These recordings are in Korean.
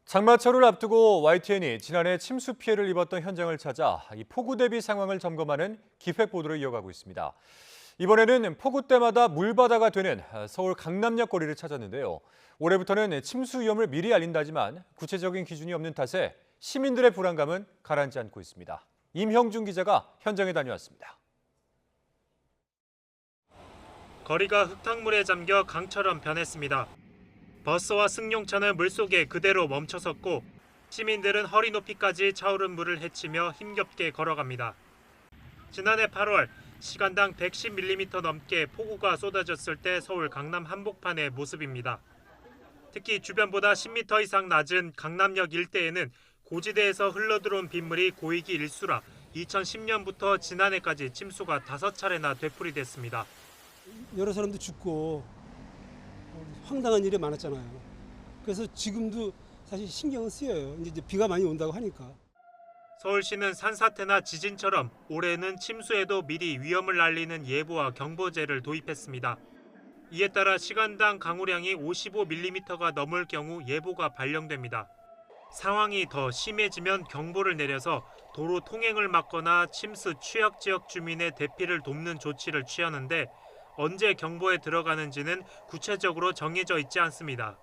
장마철을 앞두고 YTN이 지난해 침수 피해를 입었던 현장을 찾아 이 폭우 대비 상황을 점검하는 기획 보도를 이어가고 있습니다. 이번에는 폭우 때마다 물바다가 되는 서울 강남역 거리를 찾았는데요. 올해부터는 침수 위험을 미리 알린다지만 구체적인 기준이 없는 탓에 시민들의 불안감은 가라앉지 않고 있습니다. 임형준 기자가 현장에 다녀왔습니다. 거리가 흙탕물에 잠겨 강처럼 변했습니다. 버스와 승용차는 물속에 그대로 멈춰섰고 시민들은 허리 높이까지 차오른 물을 헤치며 힘겹게 걸어갑니다. 지난해 8월 시간당 110mm 넘게 폭우가 쏟아졌을 때 서울 강남 한복판의 모습입니다. 특히 주변보다 10m 이상 낮은 강남역 일대에는 고지대에서 흘러들어온 빗물이 고이기 일수라 2010년부터 지난해까지 침수가 5차례나 되풀이됐습니다. 여러 사람도 죽고 황당한 일이 많았잖아요. 그래서 지금도 사실 신경은 쓰여요. 이제 비가 많이 온다고 하니까. 서울시는 산사태나 지진처럼 올해는 침수에도 미리 위험을 알리는 예보와 경보제를 도입했습니다. 이에 따라 시간당 강우량이 55mm가 넘을 경우 예보가 발령됩니다. 상황이 더 심해지면 경보를 내려서 도로 통행을 막거나 침수 취약 지역 주민의 대피를 돕는 조치를 취하는데 언제 경보에 들어가는지는 구체적으로 정해져 있지 않습니다.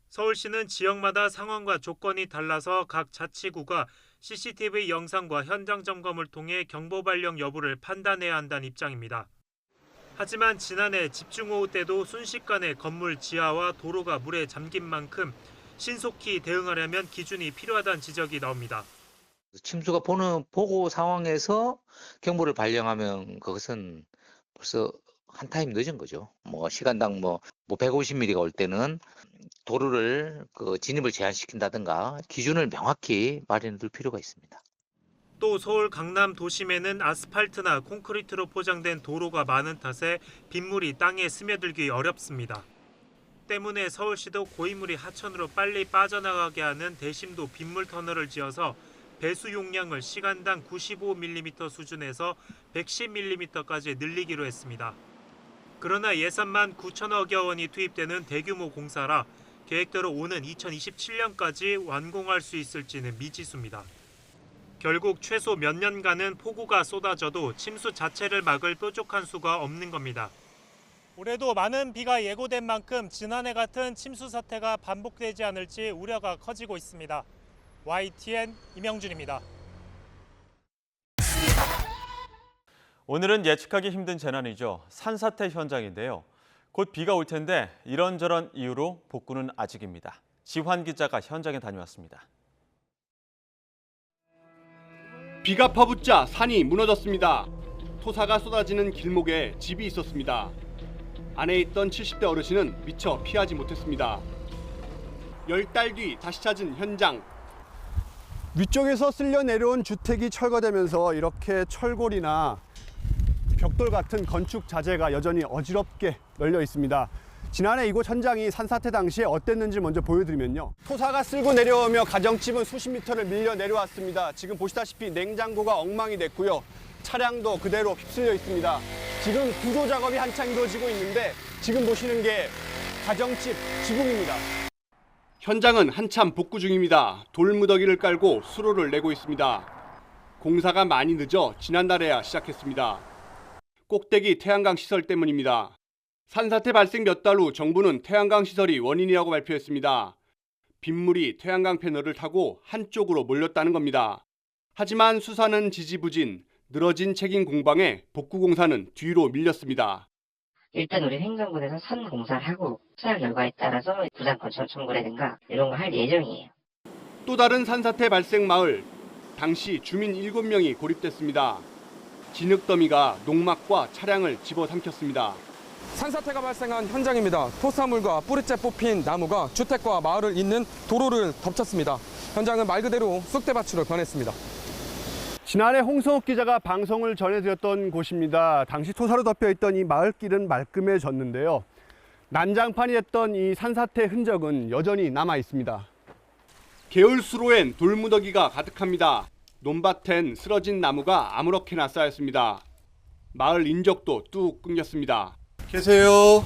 서울시는 지역마다 상황과 조건이 달라서 각 자치구가 CCTV 영상과 현장 점검을 통해 경보 발령 여부를 판단해야 한다는 입장입니다. 하지만 지난해 집중호우 때도 순식간에 건물 지하와 도로가 물에 잠긴 만큼 신속히 대응하려면 기준이 필요하다는 지적이 나옵니다. 침수가 보고 상황에서 경보를 발령하면 그것은 벌써 한 타임 늦은 거죠. 시간당 150mm가 올 때는 도로를 진입을 제한시킨다든가 기준을 명확히 마련해 둘 필요가 있습니다. 또 서울 강남 도심에는 아스팔트나 콘크리트로 포장된 도로가 많은 탓에 빗물이 땅에 스며들기 어렵습니다. 때문에 서울시도 고인물이 하천으로 빨리 빠져나가게 하는 대심도 빗물 터널을 지어서 배수 용량을 시간당 95mm 수준에서 110mm까지 늘리기로 했습니다. 그러나 예산만 9천억여 원이 투입되는 대규모 공사라 계획대로 오는 2027년까지 완공할 수 있을지는 미지수입니다. 결국 최소 몇 년간은 폭우가 쏟아져도 침수 자체를 막을 뾰족한 수가 없는 겁니다. 올해도 많은 비가 예고된 만큼 지난해 같은 침수 사태가 반복되지 않을지 우려가 커지고 있습니다. YTN 임영준입니다. 오늘은 예측하기 힘든 재난이죠. 산사태 현장인데요. 곧 비가 올 텐데 이런저런 이유로 복구는 아직입니다. 지환 기자가 현장에 다녀왔습니다. 비가 퍼붓자 산이 무너졌습니다. 토사가 쏟아지는 길목에 집이 있었습니다. 안에 있던 70대 어르신은 미처 피하지 못했습니다. 10달 뒤 다시 찾은 현장. 위쪽에서 쓸려 내려온 주택이 철거되면서 이렇게 철골이나 벽돌 같은 건축 자재가 여전히 어지럽게 널려 있습니다. 지난해 이곳 현장이 산사태 당시에 어땠는지 먼저 보여드리면요. 토사가 쓸고 내려오며 가정집은 수십 미터를 밀려 내려왔습니다. 지금 보시다시피 냉장고가 엉망이 됐고요. 차량도 그대로 휩쓸려 있습니다. 지금 구조 작업이 한창 이루어지고 있는데 지금 보시는 게 가정집 지붕입니다. 현장은 한참 복구 중입니다. 돌무더기를 깔고 수로를 내고 있습니다. 공사가 많이 늦어 지난달에야 시작했습니다. 꼭대기 태양광 시설 때문입니다. 산사태 발생 몇 달 후 정부는 태양광 시설이 원인이라고 발표했습니다. 빗물이 태양광 패널을 타고 한쪽으로 몰렸다는 겁니다. 하지만 수사는 지지부진, 늘어진 책임 공방에 복구 공사는 뒤로 밀렸습니다. 일단 우리 행정부에서 선 공사를 하고 수사 결과에 따라서 부산 건설 청구라든가 이런 거 할 예정이에요. 또 다른 산사태 발생 마을, 당시 주민 7명이 고립됐습니다. 진흙더미가 농막과 차량을 집어삼켰습니다. 산사태가 발생한 현장입니다. 토사물과 뿌리째 뽑힌 나무가 주택과 마을을 잇는 도로를 덮쳤습니다. 현장은 말 그대로 쑥대밭으로 변했습니다. 지난해 홍성욱 기자가 방송을 전해드렸던 곳입니다. 당시 토사로 덮여있던 이 마을길은 말끔해졌는데요. 난장판이 됐던 이 산사태 흔적은 여전히 남아 있습니다. 개울수로엔 돌무더기가 가득합니다. 논밭엔 쓰러진 나무가 아무렇게나 쌓였습니다. 마을 인적도 뚝 끊겼습니다. 계세요.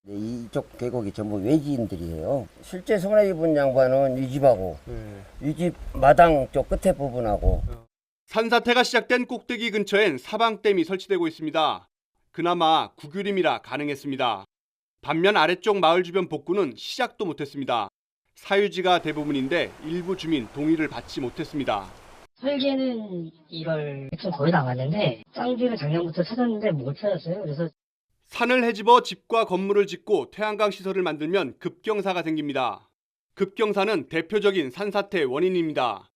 이 이쪽 계곡이 전부 외지인들이에요. 실제 손해 입은 양반은 이 집하고 이 집 마당 쪽 끝에 부분하고. 산사태가 시작된 꼭대기 근처엔 사방댐이 설치되고 있습니다. 그나마 구규림이라 가능했습니다. 반면 아래쪽 마을 주변 복구는 시작도 못했습니다. 사유지가 대부분인데 일부 주민 동의를 받지 못했습니다. 설계는 1월 좀 거의 다 왔는데 쌍비를 작년부터 찾았는데 못 찾았어요. 그래서 산을 헤집어 집과 건물을 짓고 태양광 시설을 만들면 급경사가 생깁니다. 급경사는 대표적인 산사태 원인입니다.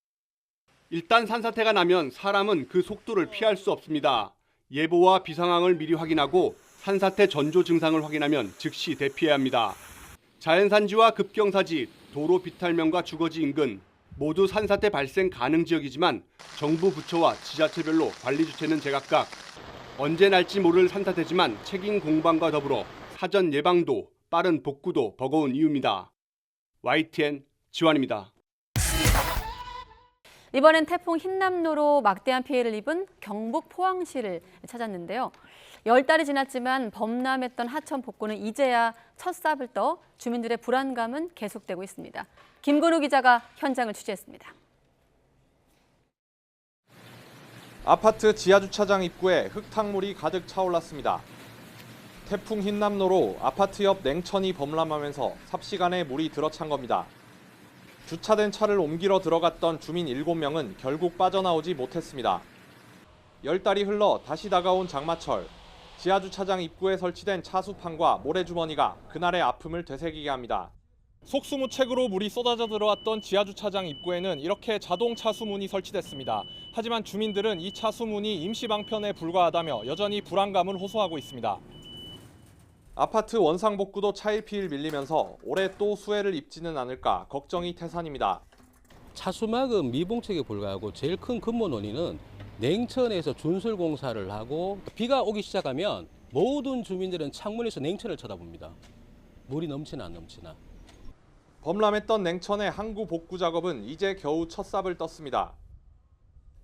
일단 산사태가 나면 사람은 그 속도를 피할 수 없습니다. 예보와 비상황을 미리 확인하고 산사태 전조 증상을 확인하면 즉시 대피해야 합니다. 자연산지와 급경사지, 도로 비탈면과 주거지 인근 모두 산사태 발생 가능 지역이지만 정부 부처와 지자체별로 관리 주체는 제각각. 언제 날지 모를 산사태지만 책임 공방과 더불어 사전 예방도 빠른 복구도 버거운 이유입니다. YTN 지환입니다. 이번엔 태풍 흰남노로 막대한 피해를 입은 경북 포항시를 찾았는데요. 10달이 지났지만 범람했던 하천 복구는 이제야 첫 삽을 떠 주민들의 불안감은 계속되고 있습니다. 김근우 기자가 현장을 취재했습니다. 아파트 지하주차장 입구에 흙탕물이 가득 차올랐습니다. 태풍 흰남노로 아파트 옆 냉천이 범람하면서 삽시간에 물이 들어찬 겁니다. 주차된 차를 옮기러 들어갔던 주민 7명은 결국 빠져나오지 못했습니다. 10달이 흘러 다시 다가온 장마철. 지하주차장 입구에 설치된 차수판과 모래주머니가 그날의 아픔을 되새기게 합니다. 속수무책으로 물이 쏟아져 들어왔던 지하주차장 입구에는 이렇게 자동 차수문이 설치됐습니다. 하지만 주민들은 이 차수문이 임시 방편에 불과하다며 여전히 불안감을 호소하고 있습니다. 아파트 원상복구도 차일피일 밀리면서 올해 또 수해를 입지는 않을까 걱정이 태산입니다. 차수막은 미봉책에 불과하고 제일 큰 근본 원인은 냉천에서 준설공사를 하고 비가 오기 시작하면 모든 주민들은 창문에서 냉천을 쳐다봅니다. 물이 넘치나 안 넘치나. 범람했던 냉천의 항구 복구 작업은 이제 겨우 첫 삽을 떴습니다.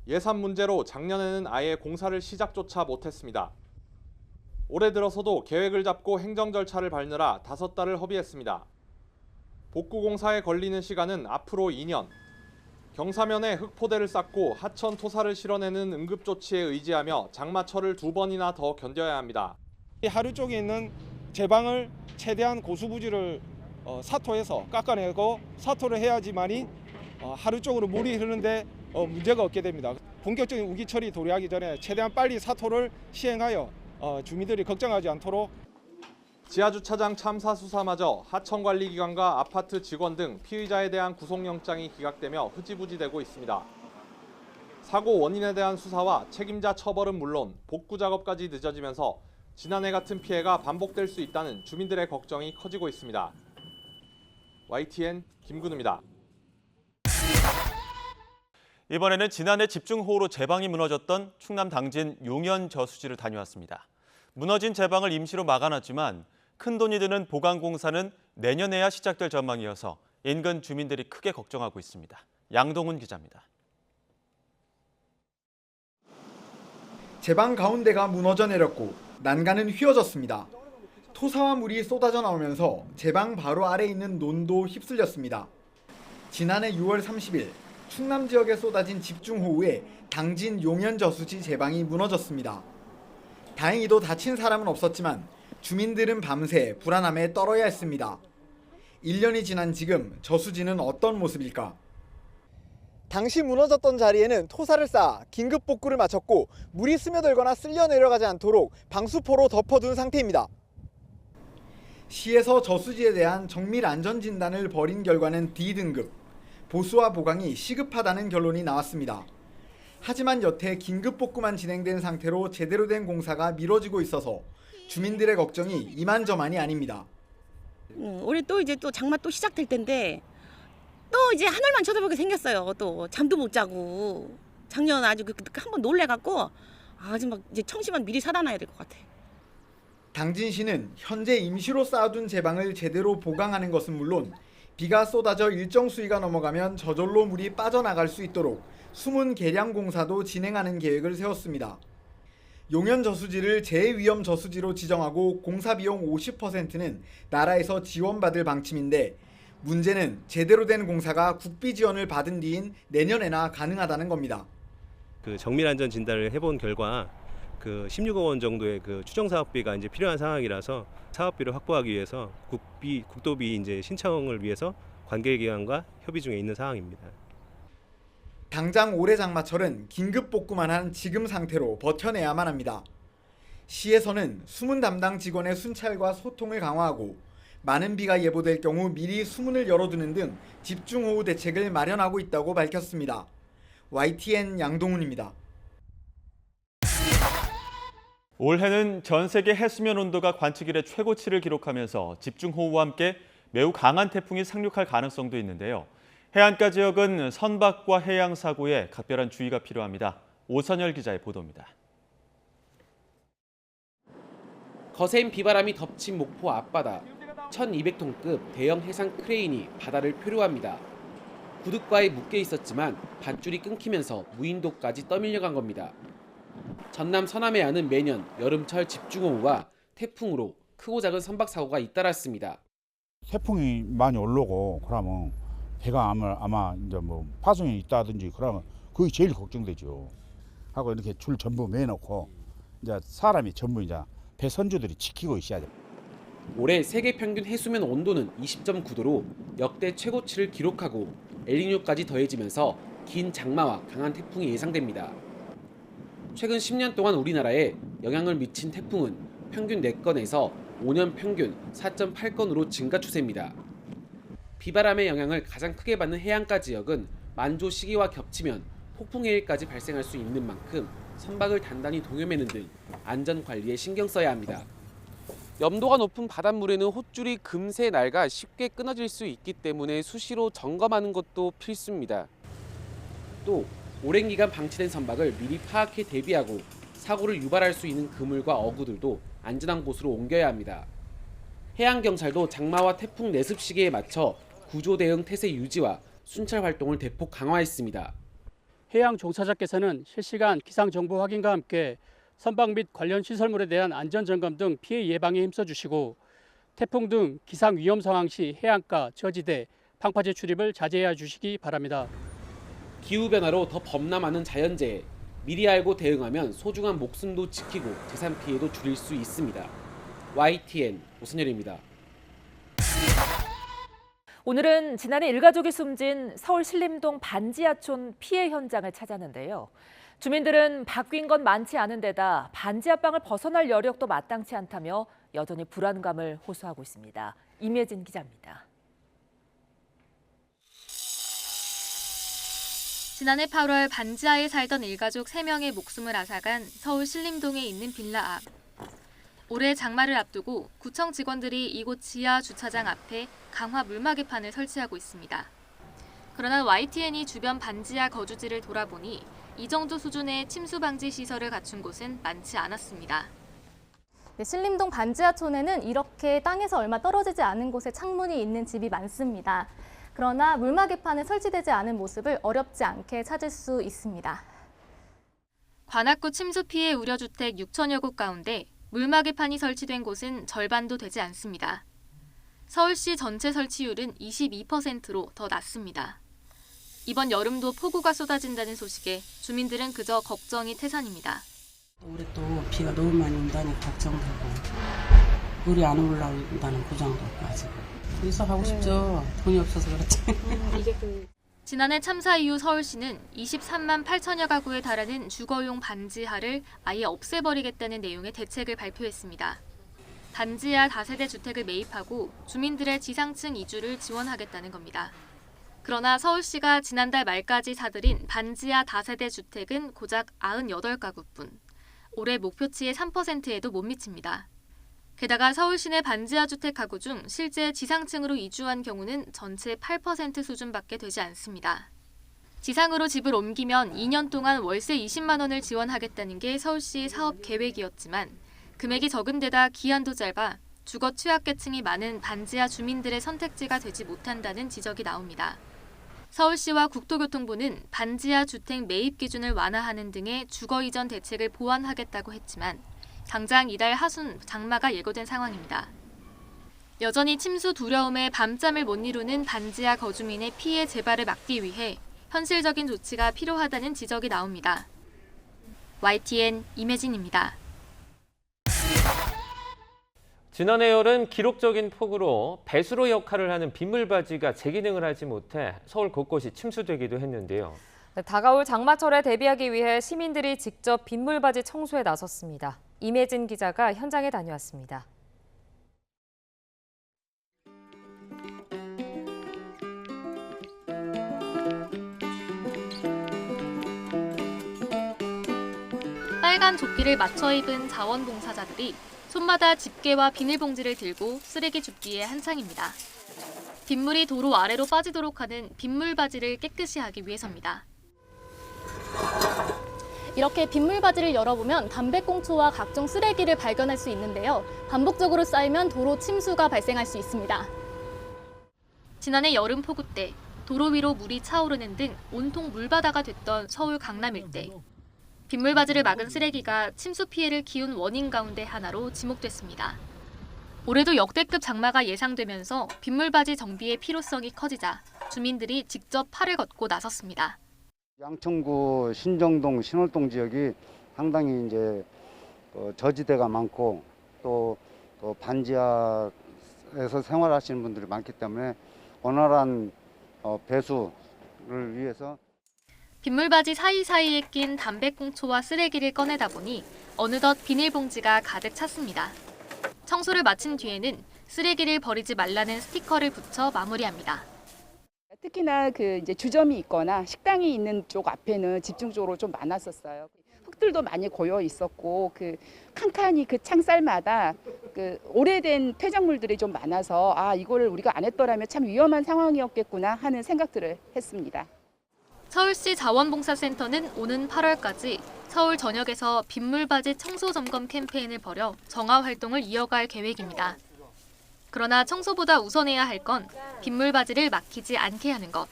예산 문제로 작년에는 아예 공사를 시작조차 못했습니다. 올해 들어서도 계획을 잡고 행정 절차를 밟느라 5달을 허비했습니다. 복구 공사에 걸리는 시간은 앞으로 2년. 경사면에 흙포대를 쌓고 하천 토사를 실어내는 응급조치에 의지하며 장마철을 2번이나 더 견뎌야 합니다. 하류 쪽에 있는 제방을 최대한 고수부지를 사토해서 깎아내고 사토를 해야지만이 하류 쪽으로 물이 흐르는데 문제가 없게 됩니다. 본격적인 우기철이 도래하기 전에 최대한 빨리 사토를 시행하여 주민들이 걱정하지 않도록. 지하주차장 참사 수사마저 하천관리기관과 아파트 직원 등 피의자에 대한 구속영장이 기각되며 흐지부지되고 있습니다. 사고 원인에 대한 수사와 책임자 처벌은 물론 복구 작업까지 늦어지면서 지난해 같은 피해가 반복될 수 있다는 주민들의 걱정이 커지고 있습니다. YTN 김근우입니다. 이번에는 지난해 집중호우로 제방이 무너졌던 충남 당진 용현 저수지를 다녀왔습니다. 무너진 제방을 임시로 막아놨지만 큰돈이 드는 보강공사는 내년에야 시작될 전망이어서 인근 주민들이 크게 걱정하고 있습니다. 양동훈 기자입니다. 제방 가운데가 무너져 내렸고 난간은 휘어졌습니다. 토사와 물이 쏟아져 나오면서 제방 바로 아래 있는 논도 휩쓸렸습니다. 지난해 6월 30일 충남 지역에 쏟아진 집중호우에 당진 용현 저수지 제방이 무너졌습니다. 다행히도 다친 사람은 없었지만 주민들은 밤새 불안함에 떨어야 했습니다. 1년이 지난 지금 저수지는 어떤 모습일까? 당시 무너졌던 자리에는 토사를 쌓아 긴급 복구를 마쳤고 물이 스며들거나 쓸려 내려가지 않도록 방수포로 덮어둔 상태입니다. 시에서 저수지에 대한 정밀 안전 진단을 벌인 결과는 D등급, 보수와 보강이 시급하다는 결론이 나왔습니다. 하지만 여태 긴급 복구만 진행된 상태로 제대로 된 공사가 미뤄지고 있어서 주민들의 걱정이 이만저만이 아닙니다. 올해 또 이제 또 장마 또 시작될 텐데 또 이제 하늘만 쳐다보게 생겼어요. 또 잠도 못 자고 작년 아주 한번 놀래갖고 아주 막 이제 청심환 미리 사다 놔야 될 것 같아. 당진시는 현재 임시로 쌓아둔 제방을 제대로 보강하는 것은 물론 비가 쏟아져 일정 수위가 넘어가면 저절로 물이 빠져나갈 수 있도록 수문 개량 공사도 진행하는 계획을 세웠습니다. 용현 저수지를 제위험 저수지로 지정하고 공사 비용 50%는 나라에서 지원받을 방침인데 문제는 제대로 된 공사가 국비 지원을 받은 뒤인 내년에나 가능하다는 겁니다. 그 정밀 안전 진단을 해본 결과 그 16억 원 정도의 그 추정 사업비가 이제 필요한 상황이라서 사업비를 확보하기 위해서 국도비 이제 신청을 위해서 관계기관과 협의 중에 있는 상황입니다. 당장 올해 장마철은 긴급 복구만 한 지금 상태로 버텨내야만 합니다. 시에서는 수문 담당 직원의 순찰과 소통을 강화하고 많은 비가 예보될 경우 미리 수문을 열어두는 등 집중호우 대책을 마련하고 있다고 밝혔습니다. YTN 양동훈입니다. 올해는 전 세계 해수면 온도가 관측 이래 최고치를 기록하면서 집중호우와 함께 매우 강한 태풍이 상륙할 가능성도 있는데요. 해안가 지역은 선박과 해양 사고에 각별한 주의가 필요합니다. 오선열 기자의 보도입니다. 거센 비바람이 덮친 목포 앞바다. 1200톤급 대형 해상 크레인이 바다를 표류합니다. 구둣과에 묶여 있었지만 밧줄이 끊기면서 무인도까지 떠밀려간 겁니다. 전남 서남해안은 매년 여름철 집중호우와 태풍으로 크고 작은 선박 사고가 잇따랐습니다. 태풍이 많이 올라오고 그러면 배가 아마 이제 뭐 파손이 있다든지 그러면 그게 제일 걱정되죠. 하고 이렇게 줄 전부 매놓고 이제 사람이 전부 이제 배 선주들이 지키고 있어야 돼. 올해 세계 평균 해수면 온도는 20.9도로 역대 최고치를 기록하고 엘니뇨까지 더해지면서 긴 장마와 강한 태풍이 예상됩니다. 최근 10년 동안 우리나라에 영향을 미친 태풍은 평균 4건에서 5년 평균 4.8건으로 증가 추세입니다. 비바람의 영향을 가장 크게 받는 해안가 지역은 만조 시기와 겹치면 폭풍해일까지 발생할 수 있는 만큼 선박을 단단히 동여매는 등 안전 관리에 신경 써야 합니다. 염도가 높은 바닷물에는 홑줄이 금세 낡아 쉽게 끊어질 수 있기 때문에 수시로 점검하는 것도 필수입니다. 또 오랜 기간 방치된 선박을 미리 파악해 대비하고 사고를 유발할 수 있는 그물과 어구들도 안전한 곳으로 옮겨야 합니다. 해양경찰도 장마와 태풍 내습 시기에 맞춰 구조 대응 태세 유지와 순찰 활동을 대폭 강화했습니다. 해양 종사자께서는 실시간 기상 정보 확인과 함께 선박 및 관련 시설물에 대한 안전 점검 등 피해 예방에 힘써 주시고 태풍 등 기상 위험 상황 시 해안가, 저지대, 방파제 출입을 자제해 주시기 바랍니다. 기후 변화로 더 범람하는 자연재해, 미리 알고 대응하면 소중한 목숨도 지키고 재산 피해도 줄일 수 있습니다. YTN 오선열입니다. 오늘은 지난해 일가족이 숨진 서울 신림동 반지하촌 피해 현장을 찾았는데요. 주민들은 바뀐 건 많지 않은 데다 반지하방을 벗어날 여력도 마땅치 않다며 여전히 불안감을 호소하고 있습니다. 임예진 기자입니다. 지난해 8월 반지하에 살던 일가족 3명의 목숨을 앗아간 서울 신림동에 있는 빌라 앞. 올해 장마를 앞두고 구청 직원들이 이곳 지하 주차장 앞에 강화 물막이판을 설치하고 있습니다. 그러나 YTN이 주변 반지하 거주지를 돌아보니 이 정도 수준의 침수 방지 시설을 갖춘 곳은 많지 않았습니다. 네, 신림동 반지하촌에는 이렇게 땅에서 얼마 떨어지지 않은 곳에 창문이 있는 집이 많습니다. 그러나 물막이판은 설치되지 않은 모습을 어렵지 않게 찾을 수 있습니다. 관악구 침수 피해 우려 주택 6천여 곳 가운데 물막이판이 설치된 곳은 절반도 되지 않습니다. 서울시 전체 설치율은 22%로 더 낮습니다. 이번 여름도 폭우가 쏟아진다는 소식에 주민들은 그저 걱정이 태산입니다. 올해 또 비가 너무 많이 온다니 걱정되고 물이 안 올라온다는 부정도까지. 여기서 하고 싶죠. 돈이 없어서 그렇지. 지난해 참사 이후 서울시는 23만 8천여 가구에 달하는 주거용 반지하를 아예 없애버리겠다는 내용의 대책을 발표했습니다. 반지하 다세대 주택을 매입하고 주민들의 지상층 이주를 지원하겠다는 겁니다. 그러나 서울시가 지난달 말까지 사들인 반지하 다세대 주택은 고작 98가구뿐. 올해 목표치의 3%에도 못 미칩니다. 게다가 서울 시내 반지하 주택 가구 중 실제 지상층으로 이주한 경우는 전체 8% 수준밖에 되지 않습니다. 지상으로 집을 옮기면 2년 동안 월세 20만 원을 지원하겠다는 게 서울시의 사업 계획이었지만 금액이 적은 데다 기한도 짧아 주거 취약계층이 많은 반지하 주민들의 선택지가 되지 못한다는 지적이 나옵니다. 서울시와 국토교통부는 반지하 주택 매입 기준을 완화하는 등의 주거 이전 대책을 보완하겠다고 했지만 당장 이달 하순 장마가 예고된 상황입니다. 여전히 침수 두려움에 밤잠을 못 이루는 반지하 거주민의 피해 재발을 막기 위해 현실적인 조치가 필요하다는 지적이 나옵니다. YTN 임혜진입니다. 지난해 여름 기록적인 폭우로 배수로 역할을 하는 빗물바지가 제기능을 하지 못해 서울 곳곳이 침수되기도 했는데요. 다가올 장마철에 대비하기 위해 시민들이 직접 빗물바지 청소에 나섰습니다. 임혜진 기자가 현장에 다녀왔습니다. 빨간 조끼를 맞춰 입은 자원봉사자들이 손마다 집게와 비닐봉지를 들고 쓰레기 줍기에 한창입니다. 빗물이 도로 아래로 빠지도록 하는 빗물바지를 깨끗이 하기 위해서입니다. 이렇게 빗물바지를 열어보면 담배꽁초와 각종 쓰레기를 발견할 수 있는데요. 반복적으로 쌓이면 도로 침수가 발생할 수 있습니다. 지난해 여름 폭우 때 도로 위로 물이 차오르는 등 온통 물바다가 됐던 서울 강남 일대. 빗물바지를 막은 쓰레기가 침수 피해를 키운 원인 가운데 하나로 지목됐습니다. 올해도 역대급 장마가 예상되면서 빗물바지 정비의 필요성이 커지자 주민들이 직접 팔을 걷고 나섰습니다. 양천구 신정동, 신월동 지역이 상당히 이제 저지대가 많고 또 반지하에서 생활하시는 분들이 많기 때문에 원활한 배수를 위해서 빗물바지 사이사이에 낀 담배꽁초와 쓰레기를 꺼내다 보니 어느덧 비닐봉지가 가득 찼습니다. 청소를 마친 뒤에는 쓰레기를 버리지 말라는 스티커를 붙여 마무리합니다. 특히나 이제 주점이 있거나 식당이 있는 쪽 앞에는 집중적으로 좀 많았었어요. 흙들도 많이 고여 있었고 칸칸이 창살마다 오래된 폐작물들이 좀 많아서 이거를 우리가 안 했더라면 참 위험한 상황이었겠구나 하는 생각들을 했습니다. 서울시 자원봉사센터는 오는 8월까지 서울 전역에서 빗물바지 청소 점검 캠페인을 벌여 정화 활동을 이어갈 계획입니다. 그러나 청소보다 우선해야 할 건 빗물바지를 막히지 않게 하는 것.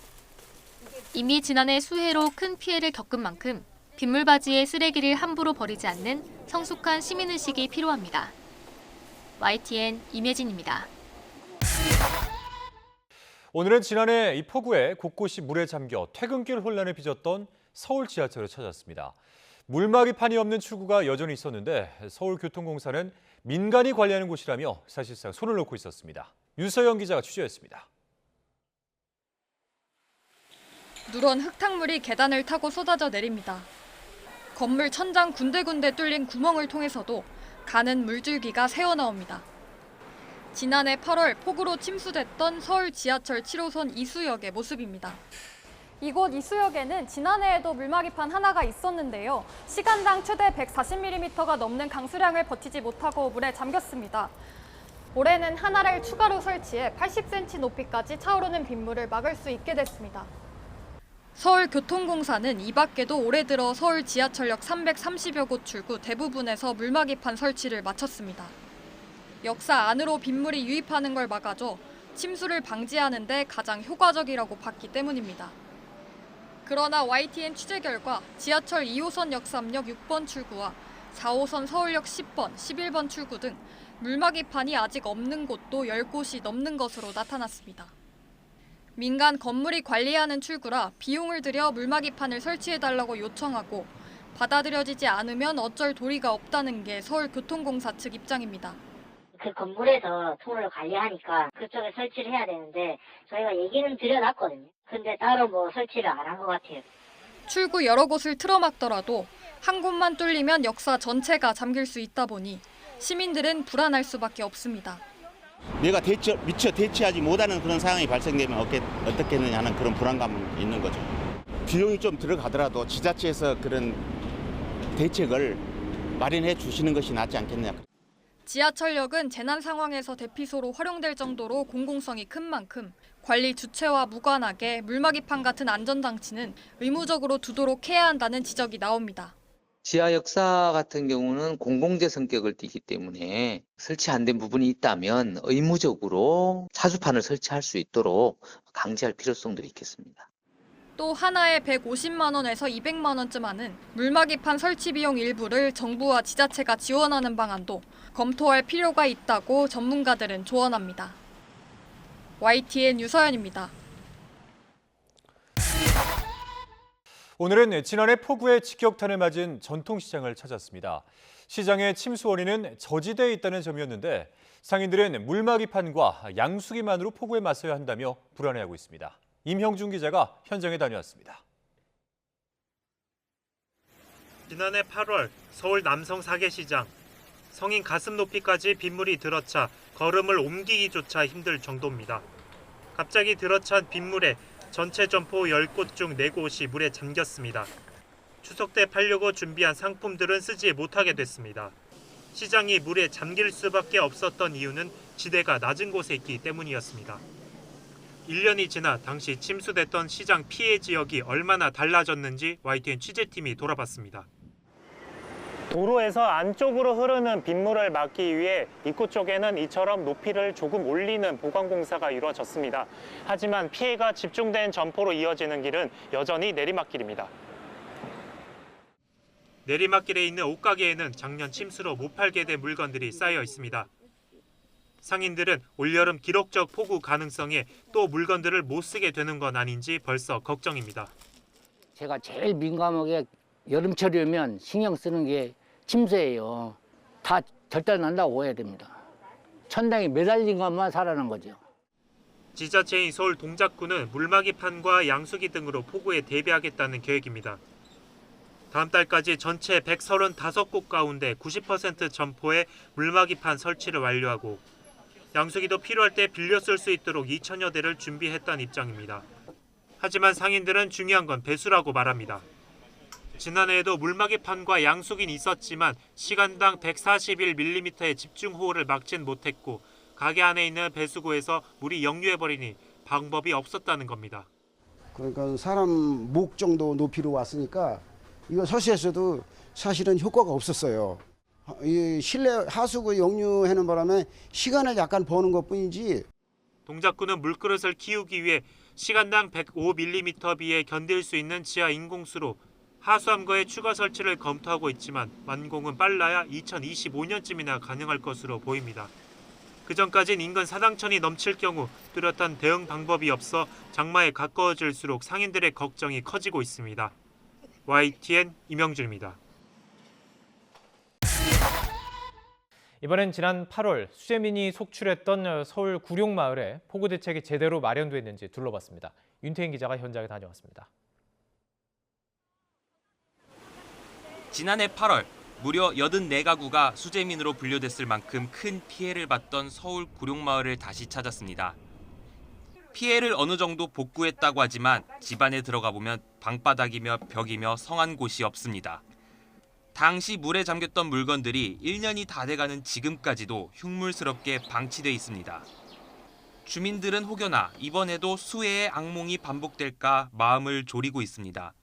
이미 지난해 수해로 큰 피해를 겪은 만큼 빗물바지에 쓰레기를 함부로 버리지 않는 성숙한 시민의식이 필요합니다. YTN 임혜진입니다. 오늘은 지난해 이 폭우에 곳곳이 물에 잠겨 퇴근길 혼란을 빚었던 서울 지하철을 찾았습니다. 물막이판이 없는 출구가 여전히 있었는데 서울교통공사는 민간이 관리하는 곳이라며 사실상 손을 놓고 있었습니다. 유서영 기자가 취재했습니다. 누런 흙탕물이 계단을 타고 쏟아져 내립니다. 건물 천장 군데군데 뚫린 구멍을 통해서도 가는 물줄기가 새어나옵니다. 지난해 8월 폭우로 침수됐던 서울 지하철 7호선 이수역의 모습입니다. 이곳 이수역에는 지난해에도 물막이판 하나가 있었는데요. 시간당 최대 140mm가 넘는 강수량을 버티지 못하고 물에 잠겼습니다. 올해는 하나를 추가로 설치해 80cm 높이까지 차오르는 빗물을 막을 수 있게 됐습니다. 서울교통공사는 이 밖에도 올해 들어 서울 지하철역 330여 곳 출구 대부분에서 물막이판 설치를 마쳤습니다. 역사 안으로 빗물이 유입하는 걸 막아줘 침수를 방지하는 데 가장 효과적이라고 봤기 때문입니다. 그러나 YTN 취재 결과 지하철 2호선 역삼역 6번 출구와 4호선 서울역 10번, 11번 출구 등 물막이판이 아직 없는 곳도 10곳이 넘는 것으로 나타났습니다. 민간 건물이 관리하는 출구라 비용을 들여 물막이판을 설치해달라고 요청하고 받아들여지지 않으면 어쩔 도리가 없다는 게 서울교통공사 측 입장입니다. 그 건물에서 통로를 관리하니까 그쪽에 설치를 해야 되는데 저희가 얘기는 드려놨거든요. 근데 따로 설치를 안 한 것 같아요. 출구 여러 곳을 틀어막더라도 한 곳만 뚫리면 역사 전체가 잠길 수 있다 보니 시민들은 불안할 수밖에 없습니다. 내가 미처 대처하지 못하는 그런 상황이 발생되면 어떻겠느냐 하는 그런 불안감은 있는 거죠. 비용이 좀 들어가더라도 지자체에서 그런 대책을 마련해 주시는 것이 낫지 않겠냐. 지하철역은 재난 상황에서 대피소로 활용될 정도로 공공성이 큰 만큼 관리 주체와 무관하게 물막이판 같은 안전장치는 의무적으로 두도록 해야 한다는 지적이 나옵니다. 지하 역사 같은 경우는 공공재 성격을 띠기 때문에 설치 안 된 부분이 있다면 의무적으로 차주판을 설치할 수 있도록 강제할 필요성도 있겠습니다. 또 하나에 150만 원에서 200만 원쯤 하는 물막이판 설치 비용 일부를 정부와 지자체가 지원하는 방안도 검토할 필요가 있다고 전문가들은 조언합니다. YTN 유서연입니다. 오늘은 지난해 폭우에 직격탄을 맞은 전통시장을 찾았습니다. 시장의 침수 원인은 저지대에 있다는 점이었는데 상인들은 물막이판과 양수기만으로 폭우에 맞서야 한다며 불안해하고 있습니다. 임형준 기자가 현장에 다녀왔습니다. 지난해 8월 서울 남성 사계시장. 성인 가슴 높이까지 빗물이 들어차 걸음을 옮기기조차 힘들 정도입니다. 갑자기 들어찬 빗물에 전체 점포 10곳 중 4곳이 물에 잠겼습니다. 추석 때 팔려고 준비한 상품들은 쓰지 못하게 됐습니다. 시장이 물에 잠길 수밖에 없었던 이유는 지대가 낮은 곳에 있기 때문이었습니다. 1년이 지나 당시 침수됐던 시장 피해 지역이 얼마나 달라졌는지 YTN 취재팀이 돌아봤습니다. 도로에서 안쪽으로 흐르는 빗물을 막기 위해 입구 쪽에는 이처럼 높이를 조금 올리는 보강 공사가 이루어졌습니다. 하지만 피해가 집중된 점포로 이어지는 길은 여전히 내리막길입니다. 내리막길에 있는 옷가게에는 작년 침수로 못 팔게 된 물건들이 쌓여 있습니다. 상인들은 올여름 기록적 폭우 가능성에 또 물건들을 못 쓰게 되는 건 아닌지 벌써 걱정입니다. 제가 제일 민감하게 여름철이 오면 신경 쓰는 게 침수예요. 다 절단난다고 보아야 됩니다. 천장에 매달린 것만 살아난 거죠. 지자체인 서울 동작구는 물막이판과 양수기 등으로 폭우에 대비하겠다는 계획입니다. 다음 달까지 전체 135곳 가운데 90% 점포에 물막이판 설치를 완료하고 양수기도 필요할 때 빌려 쓸 수 있도록 2천여 대를 준비했다는 입장입니다. 하지만 상인들은 중요한 건 배수라고 말합니다. 지난해에도 물막이판과 양수기는 있었지만 시간당 141mm의 집중호우를 막진 못했고 가게 안에 있는 배수구에서 물이 역류해버리니 방법이 없었다는 겁니다. 그러니까 사람 목 정도 높이로 왔으니까 이거 설치했어도 사실은 효과가 없었어요. 이 실내 하수구 역류하는 바람에 시간을 약간 버는 것뿐이지. 동작구는 물그릇을 키우기 위해 시간당 105mm 비에 견딜 수 있는 지하 인공수로 하수함과의 추가 설치를 검토하고 있지만 완공은 빨라야 2025년쯤이나 가능할 것으로 보입니다. 그전까진 인근 사당천이 넘칠 경우 뚜렷한 대응 방법이 없어 장마에 가까워질수록 상인들의 걱정이 커지고 있습니다. YTN 임영준입니다. 이번엔 지난 8월 수재민이 속출했던 서울 구룡마을에 폭우 대책이 제대로 마련됐는지 둘러봤습니다. 윤태인 기자가 현장에 다녀왔습니다. 지난해 8월 무려 84가구가 수재민으로 분류됐을 만큼 큰 피해를 봤던 서울 구룡마을을 다시 찾았습니다. 피해를 어느 정도 복구했다고 하지만 집 안에 들어가 보면 방바닥이며 벽이며 성한 곳이 없습니다. 당시 물에 잠겼던 물건들이 1년이 다 돼가는 지금까지도 흉물스럽게 방치돼 있습니다. 주민들은 혹여나 이번에도 수해의 악몽이 반복될까 마음을 졸이고 있습니다.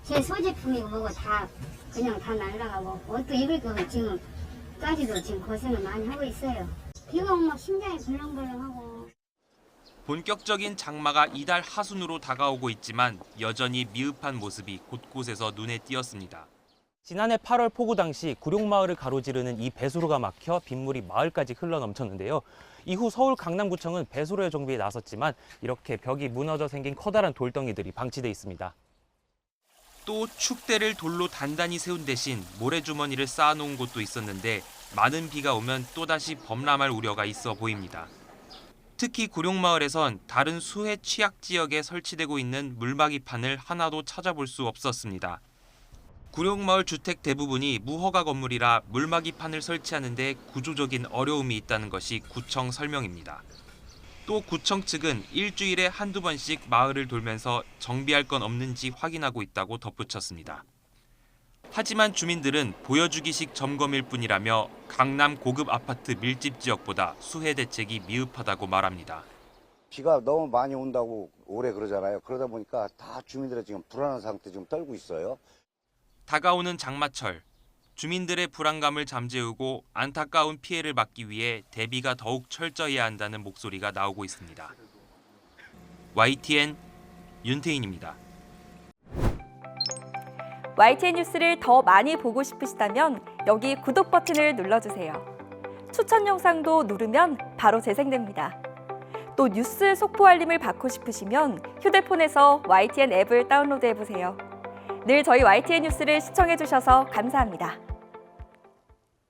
제 소지품이고 뭐고 다 그냥 다 날아가고 옷도 입을 거 지금까지도 지금 고생을 많이 하고 있어요. 비가 오면 막 심장이 벌렁벌렁하고. 본격적인 장마가 이달 하순으로 다가오고 있지만 여전히 미흡한 모습이 곳곳에서 눈에 띄었습니다. 지난해 8월 폭우 당시 구룡마을을 가로지르는 이 배수로가 막혀 빗물이 마을까지 흘러넘쳤는데요. 이후 서울 강남구청은 배수로의 정비에 나섰지만 이렇게 벽이 무너져 생긴 커다란 돌덩이들이 방치돼 있습니다. 또 축대를 돌로 단단히 세운 대신 모래주머니를 쌓아놓은 곳도 있었는데 많은 비가 오면 또다시 범람할 우려가 있어 보입니다. 특히 구룡마을에선 다른 수해 취약 지역에 설치되고 있는 물막이판을 하나도 찾아볼 수 없었습니다. 구룡마을 주택 대부분이 무허가 건물이라 물막이판을 설치하는 데 구조적인 어려움이 있다는 것이 구청 설명입니다. 또 구청 측은 일주일에 한두 번씩 마을을 돌면서 정비할 건 없는지 확인하고 있다고 덧붙였습니다. 하지만 주민들은 보여주기식 점검일 뿐이라며 강남 고급 아파트 밀집 지역보다 수해 대책이 미흡하다고 말합니다. 비가 너무 많이 온다고 오래 그러잖아요. 그러다 보니까 다 주민들이 지금 불안한 상태 지금 떨고 있어요. 다가오는 장마철, 주민들의 불안감을 잠재우고 안타까운 피해를 막기 위해 대비가 더욱 철저해야 한다는 목소리가 나오고 있습니다. YTN 윤태인입니다. YTN 뉴스를 더 많이 보고 싶으시다면 여기 구독 버튼을 눌러주세요. 추천 영상도 누르면 바로 재생됩니다. 또 뉴스 속보 알림을 받고 싶으시면 휴대폰에서 YTN 앱을 다운로드해보세요. 늘 저희 YTN 뉴스를 시청해주셔서 감사합니다.